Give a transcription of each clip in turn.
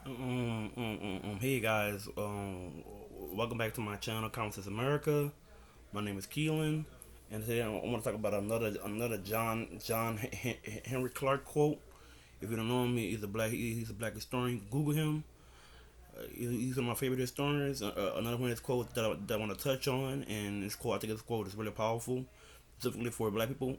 Hey guys, welcome back to my channel, Conversations America. My name is Keelan, and today I want to talk about another Henry Clark quote. If you don't know him, he's a black historian. Google him. He's one of my favorite historians. Another one of his quotes that I want to touch on, and I think this quote is really powerful, specifically for black people,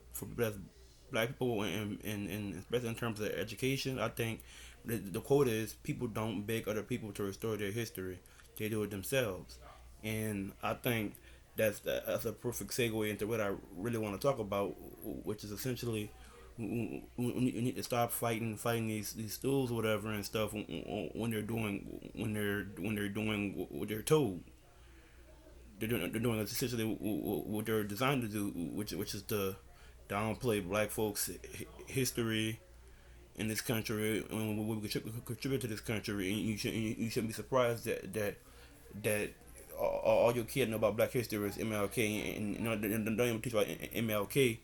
and especially in terms of education. I think the quote is, "People don't beg other people to restore their history; they do it themselves." And I think that's a perfect segue into what I really want to talk about, which is essentially we need to stop fighting these stools or whatever and stuff when they're doing what they're told. They're doing essentially what they're designed to do, which is to downplay black folks' history in this country and what we contribute to this country. And you shouldn't be surprised that all your kids know about Black history is MLK, and don't even teach about MLK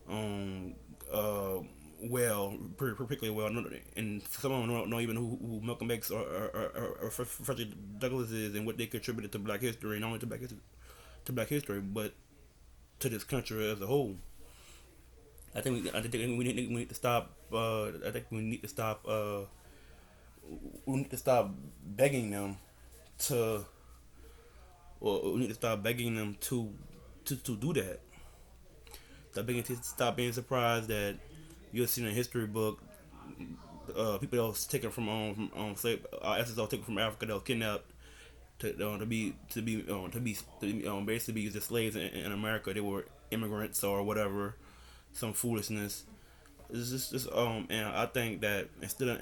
um uh well, particularly well, and some of them don't know even who Malcolm X or Frederick Douglass is and what they contributed to Black history, not only to Black history, but to this country as a whole. We need to stop. I think we need to stop. We need to stop begging them to, or we need to stop begging them to do that. Stop being surprised that you'll see in a history book people that was taken from slave ancestors that was taken from Africa that was kidnapped to basically be used as slaves in America. They were immigrants or whatever, some foolishness. It's just and I think that instead of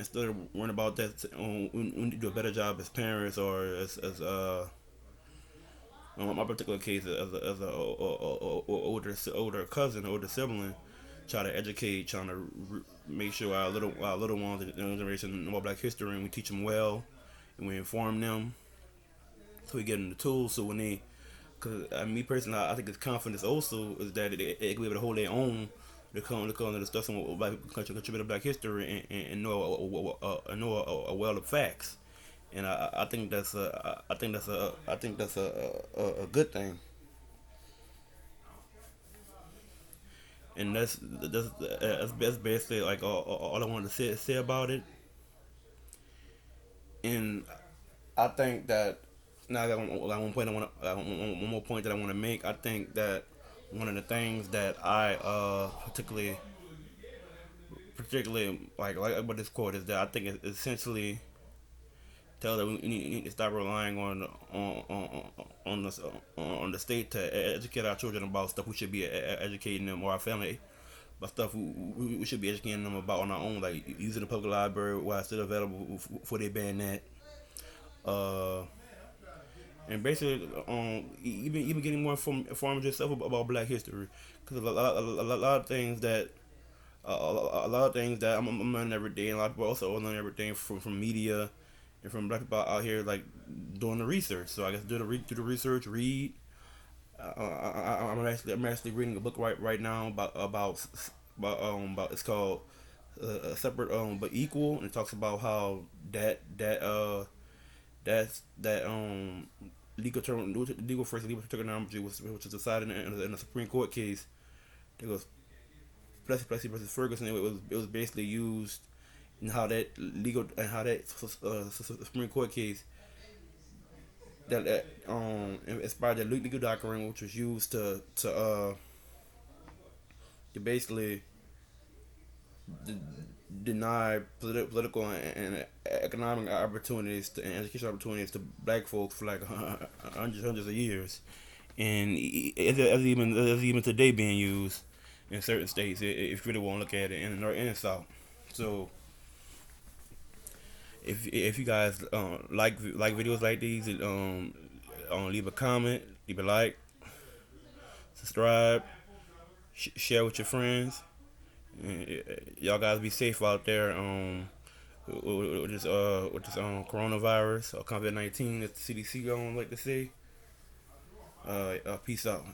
worrying about that, we need to do a better job as parents or as in my particular case as a older cousin, older sibling, try to educate, trying to make sure our little ones in the younger generation know about Black history, and we teach them well, and we inform them, so we get them the tools. So when they, because me personally, I think it's confidence also is that they can be able to hold their own. To come and discuss what Black contribute to Black history and know a well of facts. And I think that's a good thing. And that's basically like all I wanted to say about it. And I think that now I got one point I want one more point that I want to make. I think that one of the things that I particularly like about this quote is that I think it essentially tell that we need to stop relying on the state to educate our children about stuff we should be educating them, or our family about stuff we should be educating them about on our own, like using the public library while it's still available before they ban that. Uh, and basically, even getting more informed yourself about Black history, because a lot of things that a lot of things that I'm learning every day, and a lot of people also learn everything from media and from Black people out here, like doing the research. So I guess do the research, read. I'm actually reading a book right now about it's called separate but equal, and it talks about how that legal terminology which was decided in a Supreme Court case. It was Plessy versus Ferguson. It was basically used in how that Supreme Court case that inspired the legal doctrine, which was used to basically d- deny political and economic opportunities and education opportunities to Black folks for like hundreds of years, and as even today being used in certain states, if you really want to look at it in the north and the south. So if you guys like videos like these, leave a comment, leave a like, subscribe, share with your friends. Y'all guys be safe out there. With this coronavirus or COVID-19, as the CDC going like to say. Peace out.